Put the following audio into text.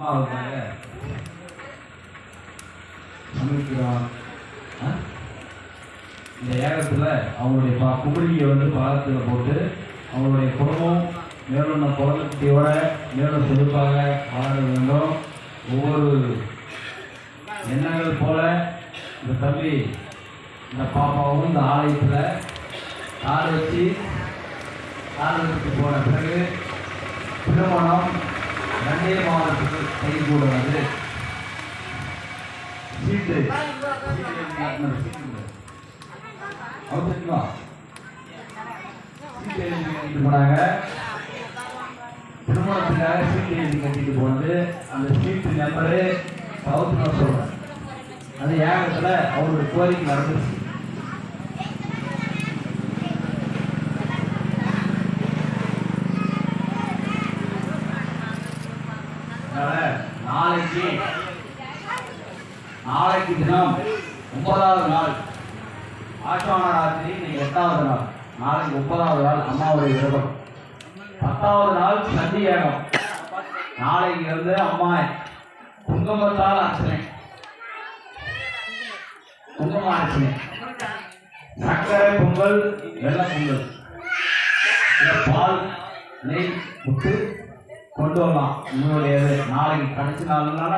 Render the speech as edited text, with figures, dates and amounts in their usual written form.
அம்மாவுக்காக சமைக்கிறோம். இந்த ஏகத்தில் அவங்களுடைய குமரியை பாதத்தில் போட்டு அவங்களுடைய குடும்பம் மேலும் குழந்தையோட மேலும் செழிப்பாக வாழ வேண்டும். ஒவ்வொரு எண்ணங்கள் போல இந்த தம்பி இந்த பாப்பாவும் இந்த ஆலயத்தில் கால் வச்சு போன பிறகு திருமணம் 2 மாதத்துக்கு கை கூட சீட்டு போனாங்க. திருமணத்துக்காக சீட்டு எழுதி கட்டிட்டு போனது அந்த சீட்டு நம்பரு சவுத்துன்னு சொல்றேன். அது ஏகத்தில் அவருடைய கோரிக்கை நடந்துச்சு. நாளைக்கு தினம் 9வது நாள் ஆஷான ராத்திரி, இன்னைக்கு 8வது நாள். நாளைக்கு 30வது நாள் அம்மாவுடைய விரதம். 10வது நாள் சண்டி ஏகம். நாளைக்கு இருந்து அம்மா குங்குமத்தால் அர்ச்சனை, குங்கும அர்ச்சனை, சக்கரை பொங்கல், வெள்ளை பொங்கல், பால் நெய் விட்டு கொண்டு வரலாம். உங்களுடைய நாளைக்கு கடைசி நாள்